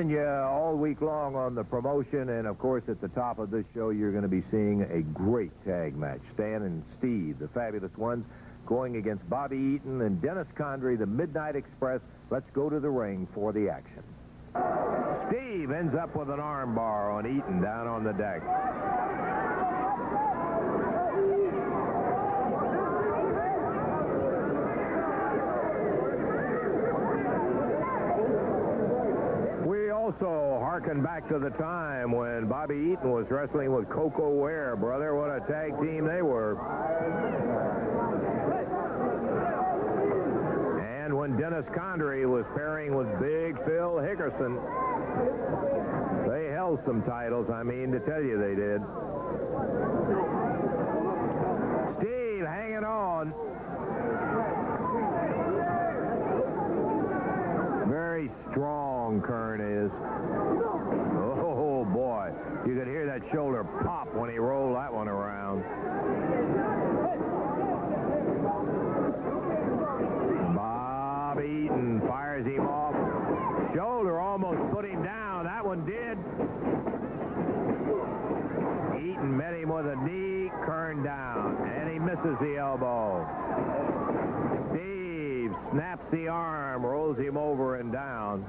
Yeah, all week long on the promotion, and of course at the top of this show you're going to be seeing a great tag match. Stan and Steve, the Fabulous Ones, going against Bobby Eaton and Dennis Condrey, the Midnight Express. Let's go to the ring for the action. Steve ends up with an arm bar on Eaton down on the deck. Also harken back to the time when Bobby Eaton was wrestling with Coco Ware, brother. What a tag team they were. And when Dennis Condrey was pairing with Big Phil Hickerson, they held some titles. I mean to tell you they did. Steve hanging on. Very strong, Kern is. Oh, boy. You could hear that shoulder pop when he rolled that one around. Bob Eaton fires him off. Shoulder almost put him down. That one did. Eaton met him with a knee, Kern down, and he misses the elbow. Steve snaps the arm, rolls him over and down.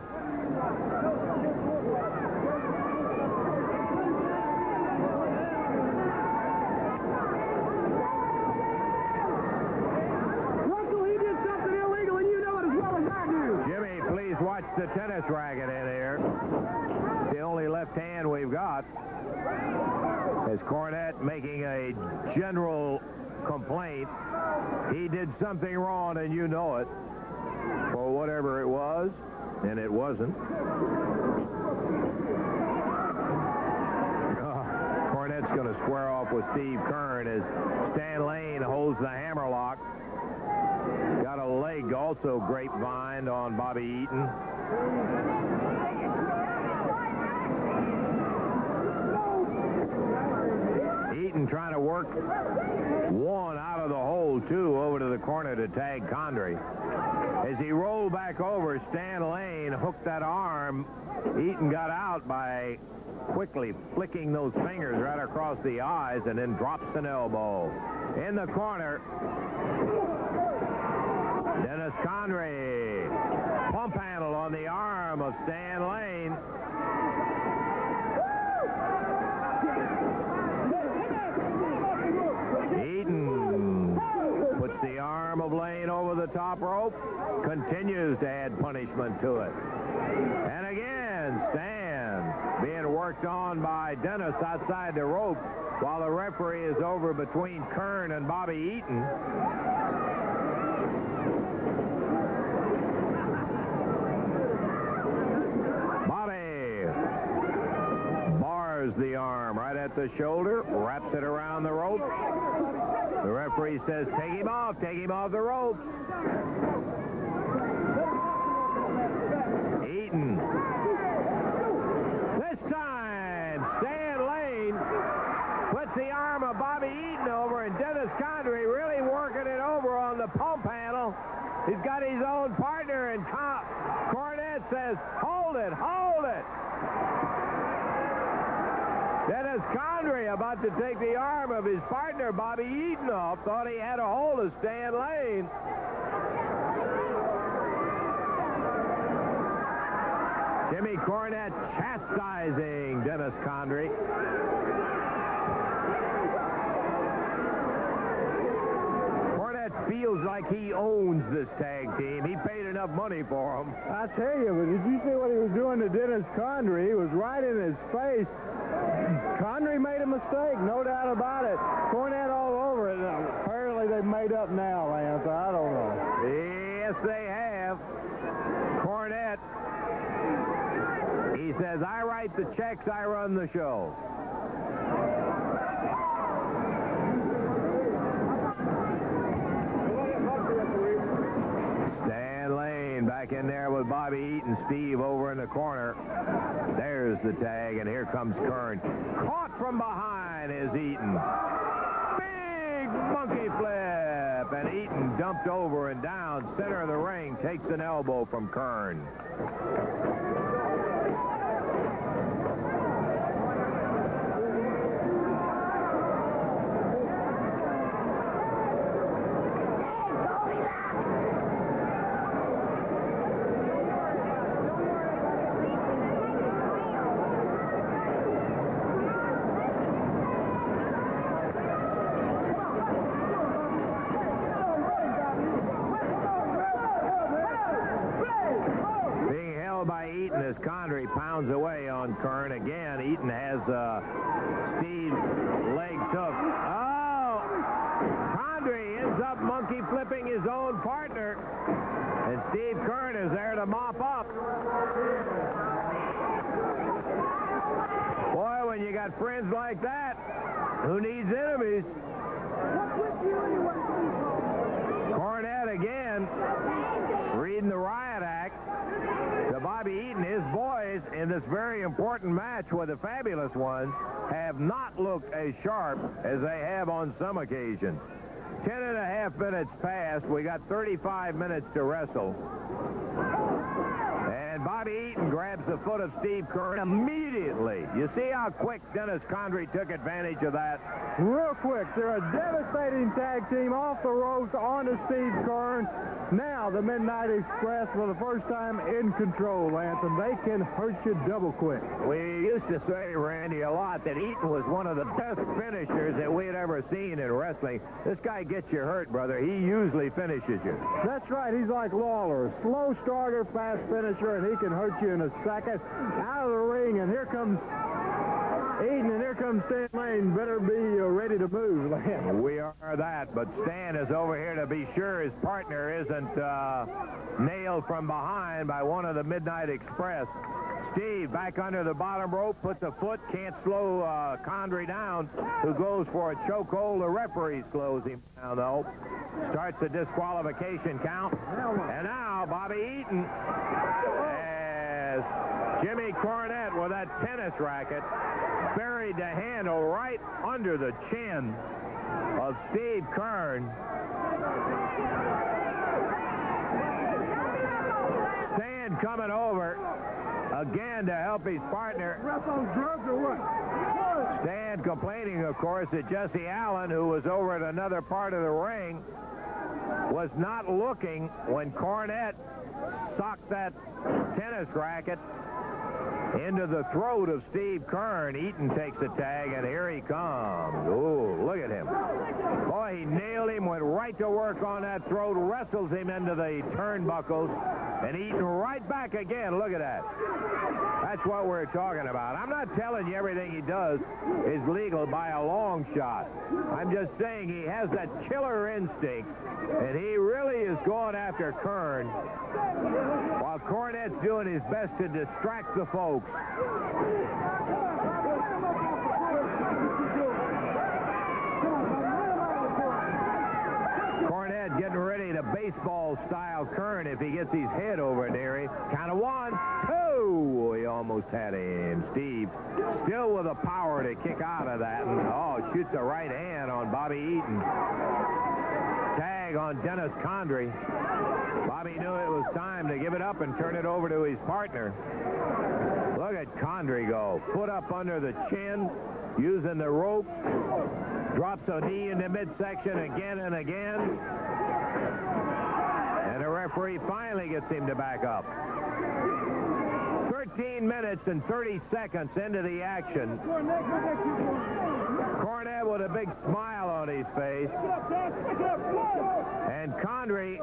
He did something illegal, and you know it as well as I do. Jimmy, please watch the tennis racket in here. It's the only left hand we've got. As Cornette making a general complaint. He did something wrong, and you know it. For whatever it was, and it wasn't. Cornette's going to square off with Steve Kern as Stan Lane holds the hammerlock. Got a leg also grapevine on Bobby Eaton. Eaton trying to work one out of the hole, too, over to the corner to tag Condrey. As he rolled back over, Stan Lane hooked that arm. Eaton got out by quickly flicking those fingers right across the eyes and then drops an elbow. In the corner, Dennis Condrey. Pump handle on the arm of Stan Lane. Eaton puts the arm of Lane over the top rope, continues to add punishment to it. And again, Stan being worked on by Dennis outside the rope while the referee is over between Kern and Bobby Eaton. Bobby bars the arm right at the shoulder, wraps it around the rope. The referee says, take him off the ropes. Eaton. This time, Stan Lane puts the arm of Bobby Eaton over, and Dennis Condrey really working it over on the pump handle. He's got his own partner, and Cornette says, hold it, hold it. Dennis Condrey about to take the arm of his partner, Bobby Eaton, off. Thought he had a hold of Stan Lane. Jimmy Cornette chastising Dennis Condrey. Cornette feels like he owns this tag team. He paid enough money for them. I tell you, but did you see what he was doing to Dennis Condrey? He was right in his face. Condrey made a mistake, no doubt about it. Cornette all over it. Apparently they've made up now, Lance. I don't know. Yes, they have. Cornette, he says, I write the checks, I run the show. Stan Lane back in there with Bobby Eaton, Steve over in the corner. There's the tag, and here comes Kern. Caught from behind is Eaton. Big monkey flip, and Eaton dumped over and down center of the ring, takes an elbow from Kern. Condrey pounds away on Kern. Again, Eaton has Steve's legs hooked. Oh! Condrey ends up monkey flipping his own partner. And Steve Kern is there to mop up. Boy, when you got friends like that, who needs enemies? Cornette again, reading the riot act to Bobby Eaton. His boys in this very important match with the Fabulous Ones have not looked as sharp as they have on some occasions. 10.5 minutes passed. We got 35 minutes to wrestle. And Bobby Eaton grabs the foot of Steve Kern immediately. You see how quick Dennis Condrey took advantage of that? Real quick. They're a devastating tag team off the ropes onto Steve Kern. Now the Midnight Express for the first time in control, Lance, and they can hurt you double quick. We used to say, Randy, a lot that Eaton was one of the best finishers that we had ever seen in wrestling. This guy gets you hurt, brother. He usually finishes you. That's right. He's like Lawler, a slow starter, fast finisher, and he can hurt you in a second. Out of the ring, and here comes Eaton, and here comes Stan Lane. Better be ready to move, Lance. We are that, but Stan is over here to be sure his partner isn't nailed from behind by one of the Midnight Express. Steve back under the bottom rope, puts a foot, can't slow Condrey down, who goes for a chokehold. The referee slows him down, though. Starts the disqualification count. And now Bobby Eaton as Jimmy Cornette with that tennis racket buried the handle right under the chin of Steve Kern. Stan coming over again to help his partner. Stan complaining, of course, that Jesse Allen, who was over at another part of the ring, was not looking when Cornette socked that tennis racket into the throat of Steve Kern. Eaton takes the tag, and here he comes. Oh, look at him. Boy, he nailed him, went right to work on that throat, wrestles him into the turnbuckles, and Eaton right back again. Look at that. That's what we're talking about. I'm not telling you everything he does is legal by a long shot. I'm just saying he has that killer instinct, and he really is going after Kern, while Cornette's doing his best to distract the folks. Cornette getting ready to baseball-style Kern if he gets his head over near him. Count of 1, 2. He almost had him. Steve still with the power to kick out of that. And, shoots a right hand on Bobby Eaton. Tag on Dennis Condrey. Bobby knew it was time to give it up and turn it over to his partner. Look at Condrey go. Foot up under the chin, using the rope. Drops a knee in the midsection again and again. And the referee finally gets him to back up. 13 minutes and 30 seconds into the action. Cornette with a big smile on his face. And Condrey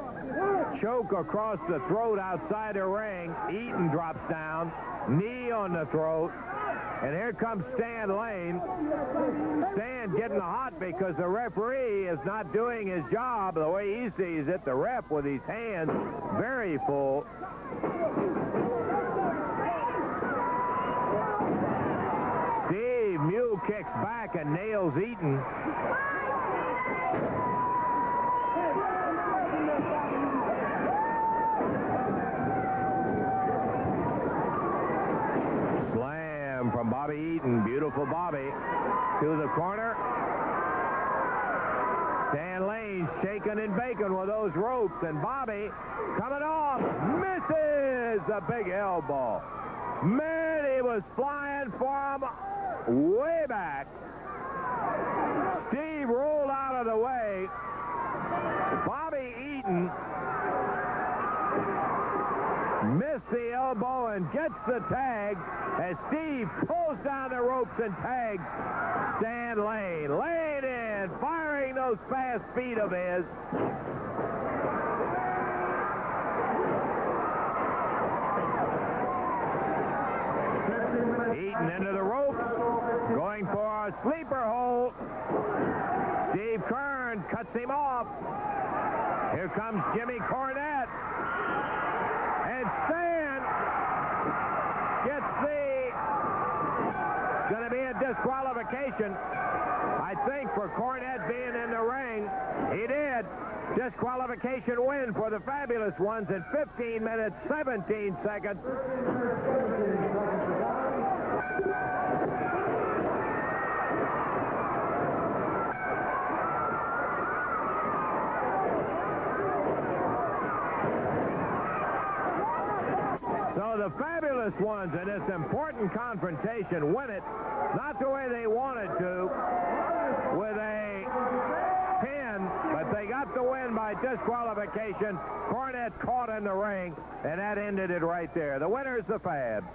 choke across the throat outside the ring. Eaton drops down, knee on the throat. And here comes Stan Lane. Stan getting hot because the referee is not doing his job the way he sees it. The ref with his hands very full. Steve mule kicks back and nails Eaton. Slam from Bobby Eaton. Beautiful Bobby to the corner. Stan Lane shaking and baking with those ropes, and Bobby coming off, misses the big elbow. Man, he was flying from way back. Steve rolled out of the way. Bobby Eaton missed the elbow and gets the tag as Steve pulls down the ropes and tags Stan Lane. Lane in, firing those fast feet of his. Eaton into the ropes, going for a sleeper hold. Steve Kern cuts him off. Here comes Jimmy Cornette. And Stan gets going to be a disqualification. I think for Cornette being in the ring, he did. Disqualification win for the Fabulous Ones in 15 minutes, 17 seconds. So the Fabulous Ones in this important confrontation win it, not the way they wanted to, with a pin, but they got the win by disqualification. Cornette caught in the ring, and that ended it right there. The winner's the Fab.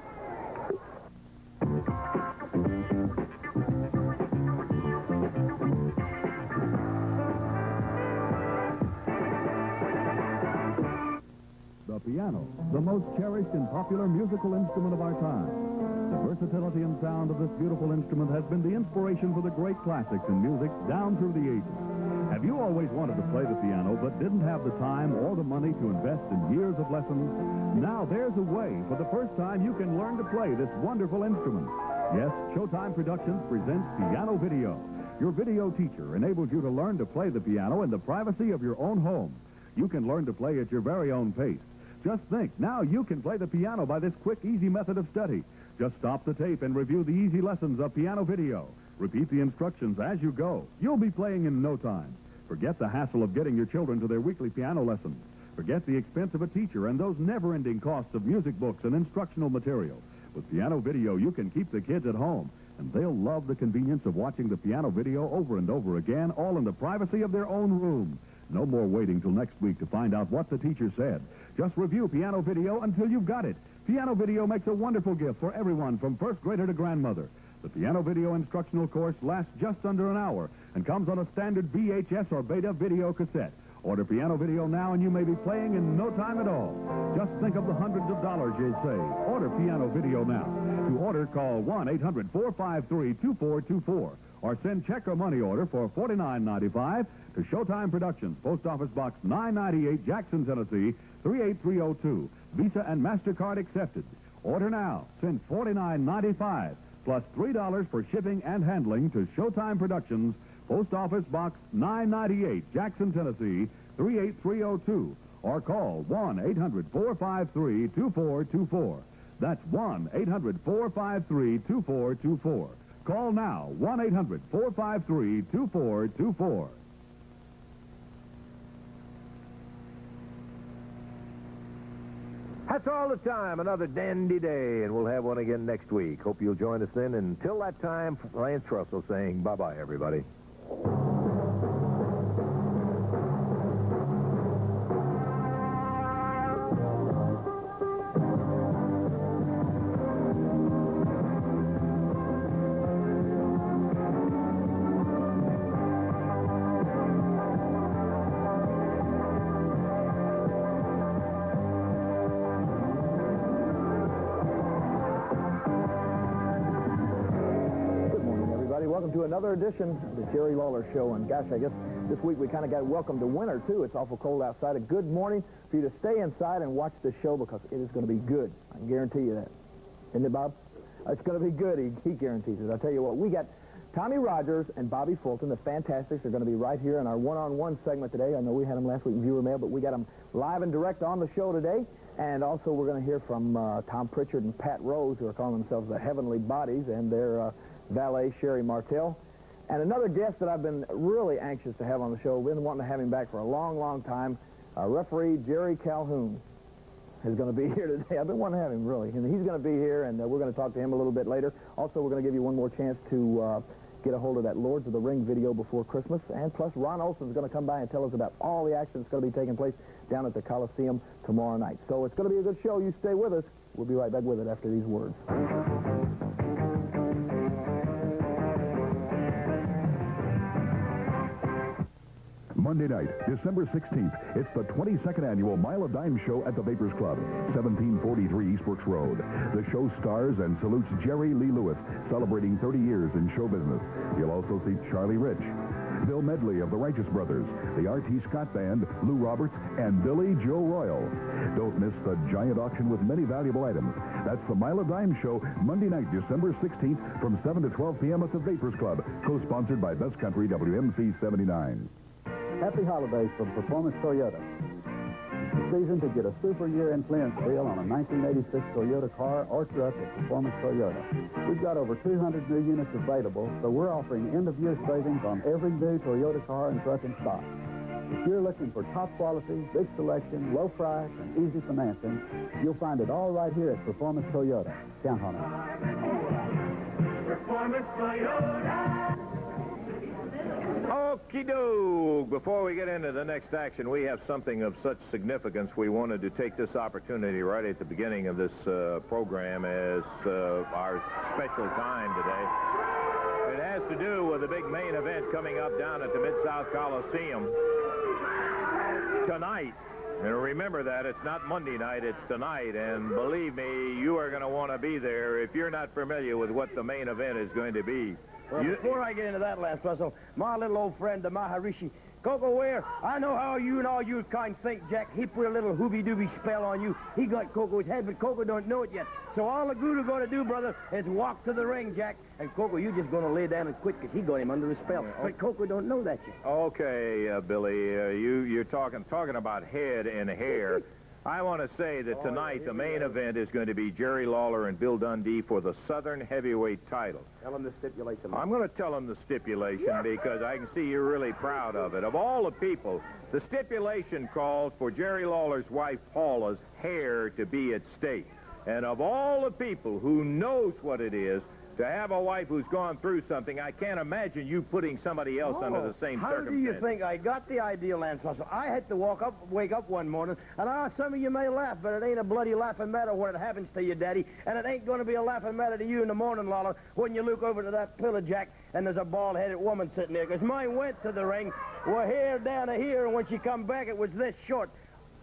The piano, the most cherished and popular musical instrument of our time. The versatility and sound of this beautiful instrument has been the inspiration for the great classics in music down through the ages. Have you always wanted to play the piano but didn't have the time or the money to invest in years of lessons? Now there's a way. For the first time, you can learn to play this wonderful instrument. Yes, Showtime Productions presents Piano Video. Your video teacher enables you to learn to play the piano in the privacy of your own home. You can learn to play at your very own pace. Just think, now you can play the piano by this quick, easy method of study. Just stop the tape and review the easy lessons of Piano Video. Repeat the instructions as you go. You'll be playing in no time. Forget the hassle of getting your children to their weekly piano lessons. Forget the expense of a teacher and those never-ending costs of music books and instructional material. With Piano Video, you can keep the kids at home, and they'll love the convenience of watching the piano video over and over again, all in the privacy of their own room. No more waiting till next week to find out what the teacher said. Just review Piano Video until you've got it. Piano Video makes a wonderful gift for everyone from first grader to grandmother. The Piano Video instructional course lasts just under an hour and comes on a standard VHS or Beta video cassette. Order Piano Video now and you may be playing in no time at all. Just think of the hundreds of dollars you'll save. Order Piano Video now. To order, call 1-800-453-2424 or send check or money order for $49.95 to Showtime Productions, Post Office Box 998, Jackson, Tennessee, 38302. Visa and MasterCard accepted. Order now. Send $49.95 plus $3 for shipping and handling to Showtime Productions, Post Office Box 998, Jackson, Tennessee, 38302. Or call 1-800-453-2424. That's 1-800-453-2424. Call now, 1-800-453-2424. That's all the time. Another dandy day, and we'll have one again next week. Hope you'll join us then. Until that time, Lance Russell saying bye-bye, everybody. Welcome to another edition of the Jerry Lawler Show. And gosh, I guess this week we kind of got welcome to winter, too. It's awful cold outside. A good morning for you to stay inside and watch the show because it is going to be good. I can guarantee you that. Isn't it, Bob? It's going to be good. He guarantees it. I'll tell you what, we got Tommy Rogers and Bobby Fulton, the Fantastics, are going to be right here in our one-on-one segment today. I know we had them last week in viewer mail, but we got them live and direct on the show today. And also we're going to hear from Tom Pritchard and Pat Rose, who are calling themselves the Heavenly Bodies, and their valet, Sherry Martell. And another guest that I've been really anxious to have on the show, been wanting to have him back for a long, long time, referee Jerry Calhoun is going to be here today. I've been wanting to have him, really. And he's going to be here, and we're going to talk to him a little bit later. Also, we're going to give you one more chance to get a hold of that Lords of the Ring video before Christmas. And plus, Ron Olson's going to come by and tell us about all the action that's going to be taking place down at the Coliseum tomorrow night. So it's going to be a good show. You stay with us. We'll be right back with it after these words. Monday night, December 16th, it's the 22nd annual Mile of Dime show at the Vapors Club, 1743 East Brooks Road. The show stars and salutes Jerry Lee Lewis, celebrating 30 years in show business. You'll also see Charlie Rich, Bill Medley of the Righteous Brothers, the R.T. Scott Band, Lou Roberts, and Billy Joe Royal. Don't miss the giant auction with many valuable items. That's the Mile of Dime show, Monday night, December 16th, from 7 to 12 p.m. at the Vapors Club, co-sponsored by Best Country WMC 79. Happy holidays from Performance Toyota. Season to get a super year-end clearance deal on a 1986 Toyota car or truck at Performance Toyota. We've got over 200 new units available, so we're offering end-of-year savings on every new Toyota car and truck in stock. If you're looking for top quality, big selection, low price, and easy financing, you'll find it all right here at Performance Toyota. Count on it. Performance Toyota. Okie-doke. Before we get into the next action, we have something of such significance. We wanted to take this opportunity right at the beginning of this program as our special time today. It has to do with the big main event coming up down at the Mid-South Coliseum tonight. And remember that it's not Monday night, it's tonight. And believe me, you are going to want to be there if you're not familiar with what the main event is going to be. Well, before I get into that, Lance Russell, my little old friend, the Maharishi, Coco Ware, I know how you and all you kind think, Jack. He put a little hoobie-doobie spell on you. He got Coco's head, but Coco don't know it yet. So all the Guru going to do, brother, is walk to the ring, Jack. And Coco, you just going to lay down and quit because he got him under a spell. But Coco don't know that yet. Okay, Billy, you're talking about head and hair. I want to say that tonight the main event is going to be Jerry Lawler and Bill Dundee for the Southern Heavyweight title. Tell him the stipulation. I'm going to tell him the stipulation because I can see you're really proud of it. Of all the people, the stipulation calls for Jerry Lawler's wife Paula's hair to be at stake. And of all the people who knows what it is to have a wife who's gone through something, I can't imagine you putting somebody else under the same circumstance. How do you think I got the idea, Lance Russell? I had to wake up one morning, and some of you may laugh, but it ain't a bloody laughing matter when it happens to you, Daddy, and it ain't going to be a laughing matter to you in the morning, Lawler, when you look over to that pillow, Jack, and there's a bald-headed woman sitting there, because mine went to the ring, her hair down to here, and when she come back, it was this short.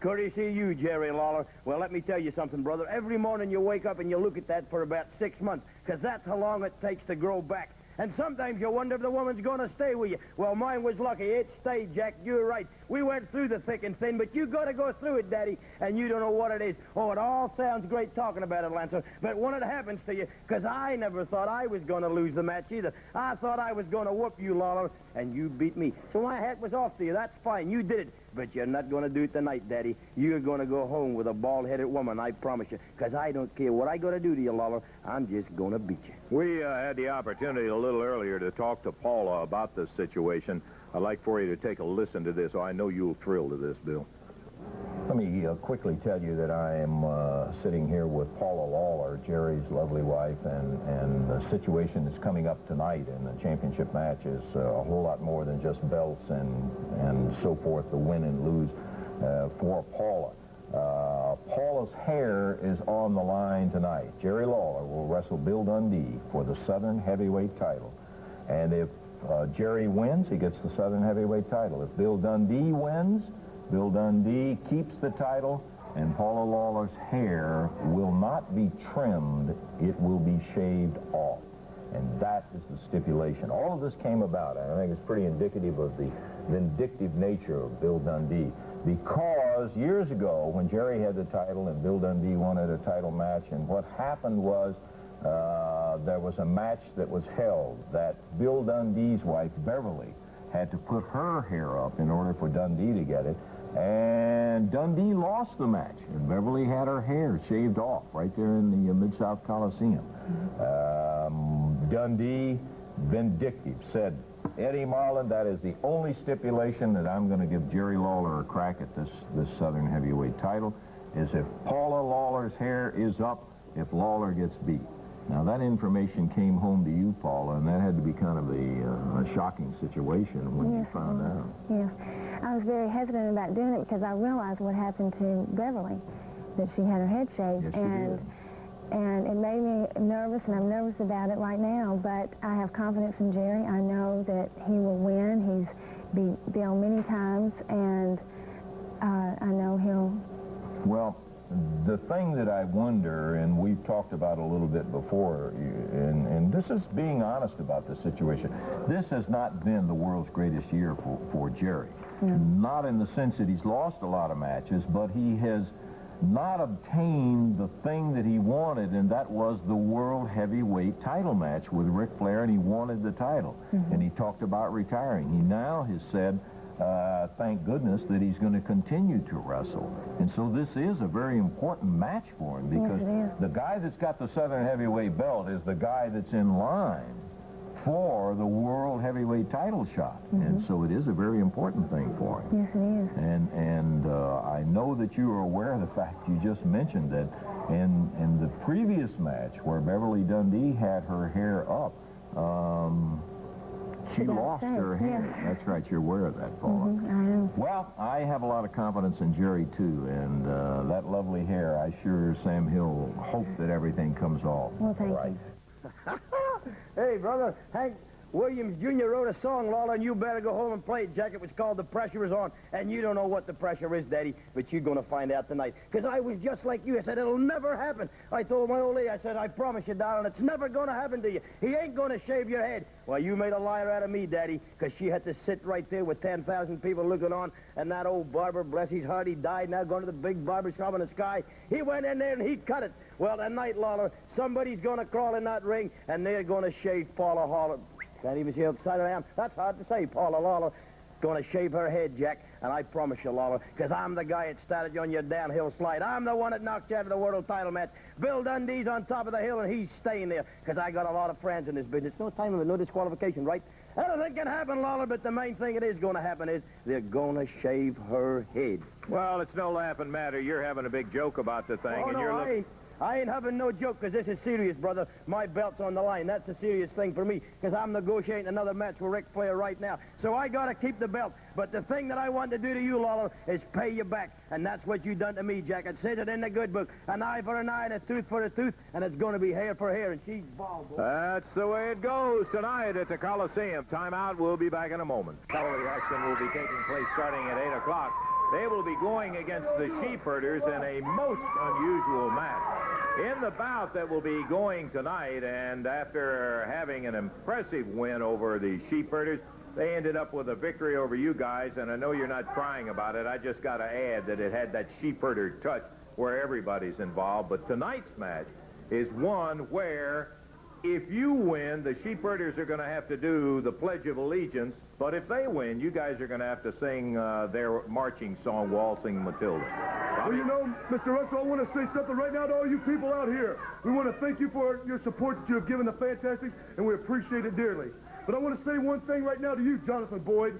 Courtesy of you, Jerry Lawler. Well, let me tell you something, brother. Every morning you wake up and you look at that for about 6 months, because that's how long it takes to grow back. And sometimes you wonder if the woman's going to stay with you. Well, mine was lucky. It stayed, Jack. You're right. We went through the thick and thin, but you got to go through it, Daddy, and you don't know what it is. Oh, it all sounds great talking about it, Lancer, but when it happens to you, because I never thought I was going to lose the match either. I thought I was going to whoop you, Lawler, and you beat me. So my hat was off to you. That's fine. You did it. But you're not going to do it tonight, Daddy. You're going to go home with a bald-headed woman, I promise you. Because I don't care what I got to do to you, Lawler. I'm just going to beat you. We had the opportunity a little earlier to talk to Paula about this situation. I'd like for you to take a listen to this. I know you'll thrill to this, Bill. Let me quickly tell you that I am sitting here with Paula Lawler, Jerry's lovely wife, and the situation that's coming up tonight in the championship match is a whole lot more than just belts and so forth, the win and lose for Paula. Paula's hair is on the line tonight. Jerry Lawler will wrestle Bill Dundee for the Southern Heavyweight title. And if Jerry wins, he gets the Southern Heavyweight title. If Bill Dundee wins, Bill Dundee keeps the title, and Paula Lawler's hair will not be trimmed. It will be shaved off. And that is the stipulation. All of this came about, and I think it's pretty indicative of the vindictive nature of Bill Dundee. Because years ago, when Jerry had the title and Bill Dundee wanted a title match, and what happened was there was a match that was held that Bill Dundee's wife, Beverly, had to put her hair up in order for Dundee to get it. And Dundee lost the match, and Beverly had her hair shaved off right there in the Mid-South Coliseum. Dundee, vindictive, said, Eddie Marlin, that is the only stipulation that I'm going to give Jerry Lawler a crack at this Southern Heavyweight title, is if Paula Lawler's hair is up, if Lawler gets beat. Now, that information came home to you, Paula, and that had to be kind of a shocking situation when you found out. Yes. I was very hesitant about doing it because I realized what happened to Beverly, that she had her head shaved. Yes, she did. And it made me nervous, and I'm nervous about it right now, but I have confidence in Jerry. I know that he will win. be on many times, and I know he'll... Well, the thing that I wonder, and we've talked about a little bit before, and this is being honest about the situation, this has not been the world's greatest year for Jerry. Not in the sense that he's lost a lot of matches, but he has not obtained the thing that he wanted, and that was the World Heavyweight title match with Ric Flair, and he wanted the title. And he talked about retiring. He now has said, thank goodness that he's going to continue to wrestle. And so this is a very important match for him, because the guy that's got the Southern Heavyweight belt is the guy that's in line for the World Heavyweight title shot. And so it is a very important thing for him. Yes, it is. And I know that you are aware of the fact you just mentioned that in the previous match where Beverly Dundee had her hair up, she lost her hair. Yes. That's right, you're aware of that, Paula. I am. Well, I have a lot of confidence in Jerry, too, and that lovely hair, I sure, Sam Hill, hope that everything comes off. Well, thank you. Hey, brother, Hank Williams Jr. wrote a song, Lawler, and you better go home and play it, Jack. It was called The Pressure Is On, and you don't know what the pressure is, Daddy, but you're going to find out tonight. Because I was just like you. I said, it'll never happen. I told my old lady, I said, I promise you, darling, it's never going to happen to you. He ain't going to shave your head. Well, you made a liar out of me, Daddy, because she had to sit right there with 10,000 people looking on, and that old barber, bless his heart, he died, now going to the big barber shop in the sky. He went in there and he cut it. Well, tonight, Lawler, somebody's going to crawl in that ring, and they're going to shave Paula Lawler. Can't even see how excited I am. That's hard to say, Paula Lawler. Going to shave her head, Jack, and I promise you, Lawler, because I'm the guy that started you on your downhill slide. I'm the one that knocked you out of the world title match. Bill Dundee's on top of the hill, and he's staying there, because I got a lot of friends in this business. No time limit, no disqualification, right? Anything can happen, Lawler, but the main thing it is going to happen is they're going to shave her head. Well, it's no laughing matter. You're having a big joke about the thing, and you're looking... I ain't having no joke, because this is serious, brother. My belt's on the line. That's a serious thing for me, because I'm negotiating another match with Ric Flair right now. So I got to keep the belt. But the thing that I want to do to you, Lawler, is pay you back. And that's what you done to me, Jack. It says it in the good book. An eye for an eye and a tooth for a tooth, and it's going to be hair for hair, and she's bald. Boy. That's the way it goes tonight at the Coliseum. Timeout. We'll be back in a moment. Cavalry action will be taking place starting at 8 o'clock. They will be going against the Sheepherders in a most unusual match. In the bout that will be going tonight, and after having an impressive win over the Sheepherders, they ended up with a victory over you guys, and I know you're not crying about it. I just got to add that it had that Sheepherder touch where everybody's involved. But tonight's match is one where if you win, the Sheepherders are going to have to do the Pledge of Allegiance, but if they win, you guys are going to have to sing their marching song, Waltzing Matilda. Well, you know, Mr. Russell, I want to say something right now to all you people out here. We want to thank you for your support that you have given the Fantastics, and we appreciate it dearly. But I want to say one thing right now to you, Jonathan Boyd.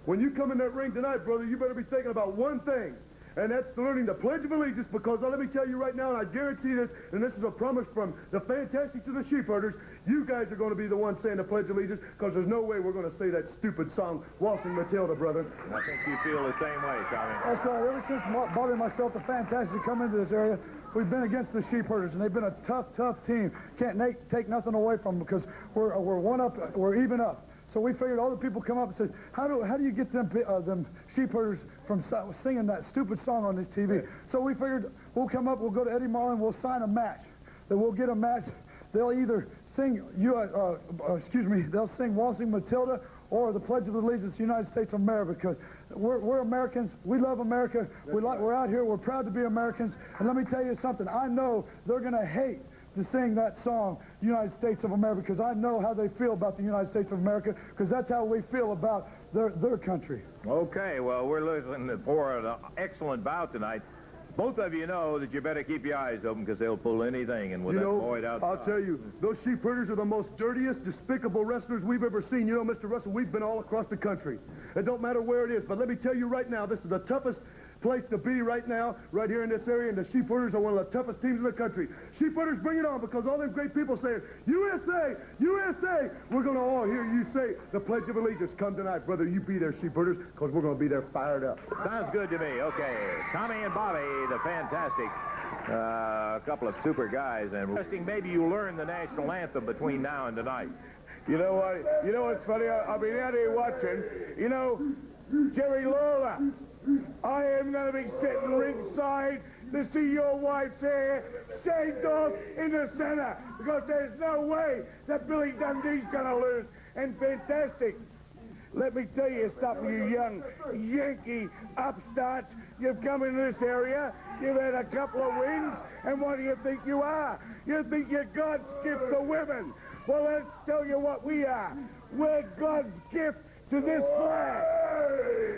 When you come in that ring tonight, brother, you better be thinking about one thing, and that's learning the Pledge of Allegiance, because let me tell you right now, and I guarantee this, and this is a promise from the Fantastics to the Sheepherders, you guys are going to be the ones saying the Pledge of Allegiance, because there's no way we're going to say that stupid song, Waltzing Matilda, brother. I think you feel the same way, Tommy. That's right. Ever since Bobby and myself, the Fantastics, come into this area, we've been against the Sheepherders, and they've been a tough, tough team. Can't take nothing away from them, because we're one up, we're even up. So we figured all the people come up and said, how do you get them Sheepherders from singing that stupid song on this TV? So we figured we'll come up, we'll go to Eddie Marlin, we'll sign a match. Then we'll get a match. They'll either sing, they'll sing Waltzing Matilda or the Pledge of Allegiance to the United States of America, because we're Americans. We love America. We're out here. We're proud to be Americans. And let me tell you something. I know they're going to hate to sing that song, United States of America, because I know how they feel about the United States of America, because that's how we feel about their country. Okay, well, we're looking for an excellent bout tonight. Both of you know that you better keep your eyes open, because they'll pull anything, and with that Boyd outside. I'll tell you, those Sheepherders are the most dirtiest, despicable wrestlers we've ever seen. You know, Mr. Russell, we've been all across the country. It don't matter where it is, but let me tell you right now, this is the toughest place to be right now, right here in this area, and the Sheepherders are one of the toughest teams in the country. Sheepherders, bring it on, because all them great people saying, USA, USA, we're going to all hear you say the Pledge of Allegiance. Come tonight, brother, you be there, Sheepherders, because we're going to be there fired up. Sounds good to me. Okay, Tommy and Bobby, the Fantastic, a couple of super guys, and maybe you learn the national anthem between now and tonight. You know what? You know what's funny? I've been out here watching. You know, Jerry Lawler, I am going to be sitting ringside to see your wife's hair shaved off in the center, because there's no way that Billy Dundee's going to lose. And fantastic. Let me tell you something, you young Yankee upstarts. You've come into this area, you've had a couple of wins, and what do you think you are? You think you're God's gift to women. Well, let's tell you what we are. We're God's gift to this flag.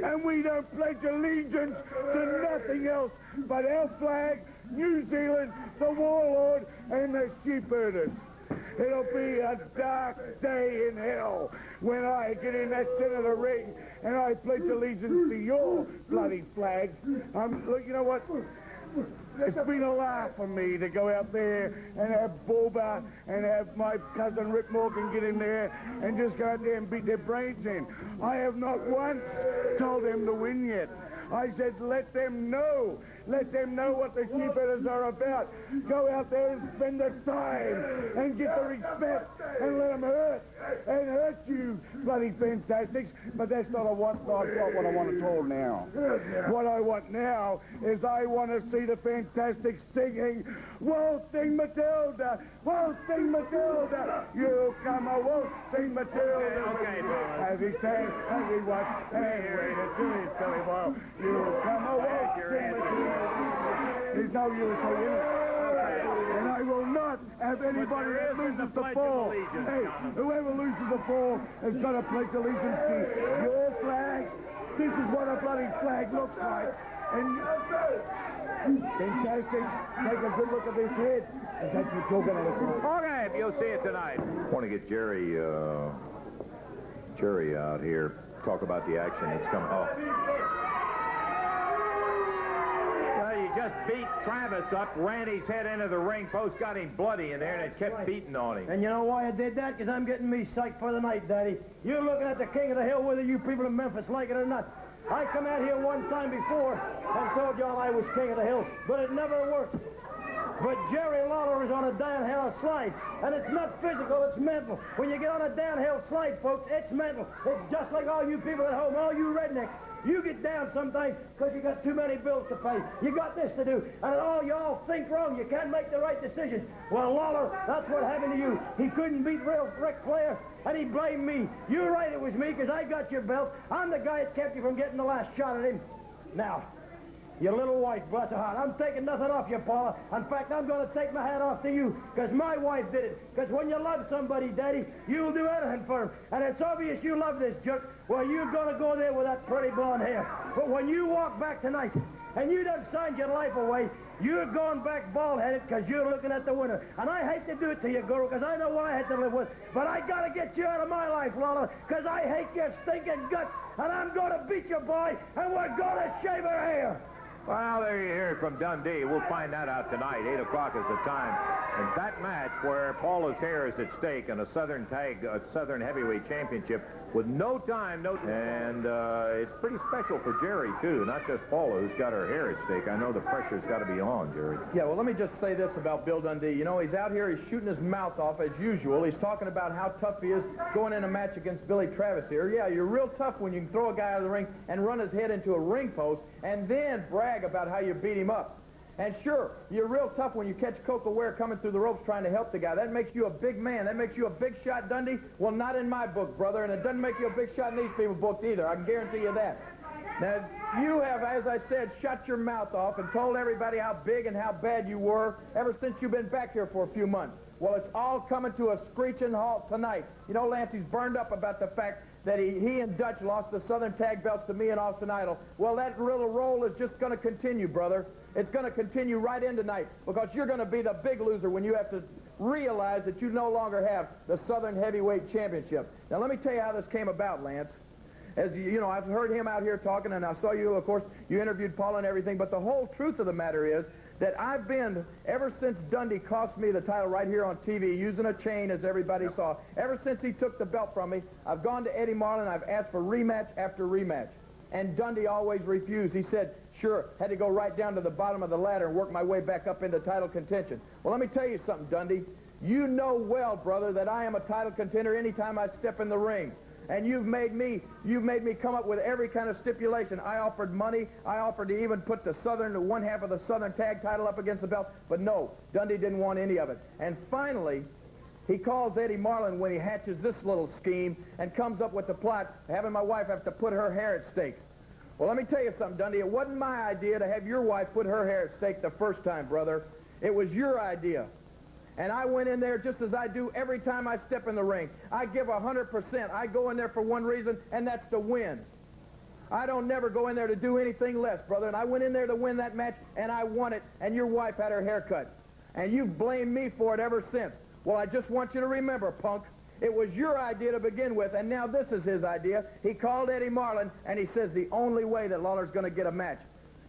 And we don't pledge allegiance to nothing else but our flag, New Zealand, the warlord, and the sheepherders. It'll be a dark day in hell when I get in that center of the ring and I pledge allegiance to your bloody flag. Look, you know what? It's been a laugh for me to go out there and have Boba and have my cousin Rick Morgan get in there and just go out there and beat their brains in. I have not once told them to win yet. I said, let them know. Let them know what the sheepherders are about. Go out there and spend the time and get the respect and let them hurt you, bloody fantastics. But that's not what I want to tell now. What I want now is I want to see the fantastics singing, Waltzing Matilda, Waltzing Matilda. You come a waltzing Matilda. Okay, as he sang, as he watched, and waited to his silly boy. You come a waltzing Matilda. There's no use for you. And I will not have anybody that loses the ball. Hey, whoever loses the ball has got to pledge allegiance to your flag. This is what a bloody flag looks like. And fantastic. Take a good look at this head. And that's what you're going to look like. Okay, you'll see it tonight. I want to get Jerry out here, talk about the action that's coming. Oh. You just beat Travis up, ran his head into the ring post, got him bloody in there, and it kept beating on him. And you know why I did that? Because I'm getting me psyched for the night, Daddy. You're looking at the king of the hill, whether you people in Memphis like it or not. I come out here one time before and told y'all I was king of the hill, but it never worked. But Jerry Lawler is on a downhill slide, and it's not physical, it's mental. When you get on a downhill slide, folks, it's mental. It's just like all you people at home, all you rednecks. You get down sometimes because you got too many bills to pay. You got this to do. And all y'all think wrong. You can't make the right decisions. Well, Lawler, that's what happened to you. He couldn't beat Ric Flair, and he blamed me. You're right, it was me, because I got your belt. I'm the guy that kept you from getting the last shot at him. Now, your little wife, bless her heart, I'm taking nothing off you, Paula. In fact, I'm going to take my hat off to you, because my wife did it. Because when you love somebody, Daddy, you'll do anything for him. And it's obvious you love this jerk. Well, you're going to go there with that pretty blonde hair. But when you walk back tonight, and you done signed your life away, you're going back bald-headed because you're looking at the winner. And I hate to do it to you, Guru, because I know what I had to live with. But I got to get you out of my life, Lawler, because I hate your stinking guts. And I'm going to beat you, boy, and we're going to shave her hair. Well, there you hear it from Dundee. We'll find that out tonight. 8 o'clock is the time. And that match where Paula's hair is at stake in a Southern Heavyweight Championship with no time, and it's pretty special for Jerry, too, not just Paula, who's got her hair at stake. I know the pressure's got to be on, Jerry. Yeah, well, let me just say this about Bill Dundee. You know, he's out here, he's shooting his mouth off as usual. He's talking about how tough he is going in a match against Billy Travis here. Yeah, you're real tough when you can throw a guy out of the ring and run his head into a ring post and then brag about how you beat him up. And sure, you're real tough when you catch Coco Ware coming through the ropes trying to help the guy. That makes you a big man. That makes you a big shot, Dundee. Well, not in my book, brother, and it doesn't make you a big shot in these people's books either. I can guarantee you that. Now, you have, as I said, shut your mouth off and told everybody how big and how bad you were ever since you've been back here for a few months. Well, it's all coming to a screeching halt tonight. You know, Lance, he's burned up about the fact that he and Dutch lost the Southern Tag Belts to me and Austin Idol. Well, that little roll is just going to continue, brother. It's going to continue right in tonight because you're going to be the big loser when you have to realize that you no longer have the Southern Heavyweight Championship. Now, let me tell you how this came about, Lance. As you know, I've heard him out here talking, and I saw you, of course, you interviewed Paula and everything, but the whole truth of the matter is that I've been, ever since Dundee cost me the title right here on TV, using a chain, as everybody saw, ever since he took the belt from me, I've gone to Eddie Marlin, I've asked for rematch after rematch. And Dundee always refused. He said, sure, had to go right down to the bottom of the ladder and work my way back up into title contention. Well, let me tell you something, Dundee. You know well, brother, that I am a title contender anytime I step in the ring. And you've made me come up with every kind of stipulation. I offered money. I offered to even put the one half of the Southern tag title up against the belt. But no, Dundee didn't want any of it. And finally, he calls Eddie Marlin when he hatches this little scheme and comes up with the plot, having my wife have to put her hair at stake. Well, let me tell you something, Dundee. It wasn't my idea to have your wife put her hair at stake the first time, brother. It was your idea. And I went in there just as I do every time I step in the ring. I give 100%. I go in there for one reason, and that's to win. I don't never go in there to do anything less, brother. And I went in there to win that match, and I won it, and your wife had her hair cut. And you've blamed me for it ever since. Well, I just want you to remember, punk, it was your idea to begin with, and now this is his idea. He called Eddie Marlin, and he says the only way that Lawler's going to get a match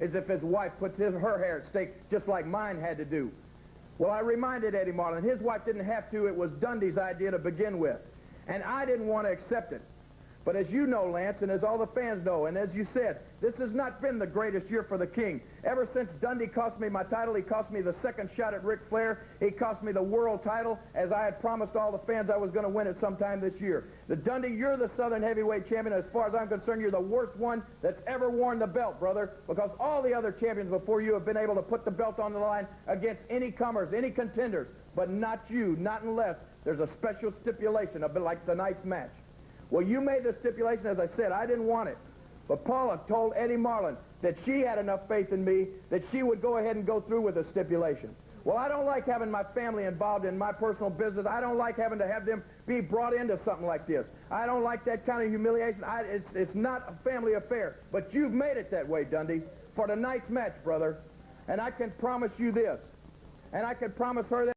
is if his wife puts her hair at stake, just like mine had to do. Well, I reminded Eddie Marlin, his wife didn't have to. It was Dundee's idea to begin with. And I didn't want to accept it. But as you know, Lance, and as all the fans know, and as you said, this has not been the greatest year for the King. Ever since Dundee cost me my title, he cost me the second shot at Ric Flair. He cost me the world title, as I had promised all the fans I was going to win it sometime this year. The Dundee, you're the Southern Heavyweight Champion. As far as I'm concerned, you're the worst one that's ever worn the belt, brother, because all the other champions before you have been able to put the belt on the line against any comers, any contenders, but not you, not unless there's a special stipulation, a bit like tonight's match. Well, you made the stipulation, as I said. I didn't want it. But Paula told Eddie Marlin that she had enough faith in me that she would go ahead and go through with the stipulation. Well, I don't like having my family involved in my personal business. I don't like having to have them be brought into something like this. I don't like that kind of humiliation. It's not a family affair. But you've made it that way, Dundee, for tonight's match, brother. And I can promise you this. And I can promise her that.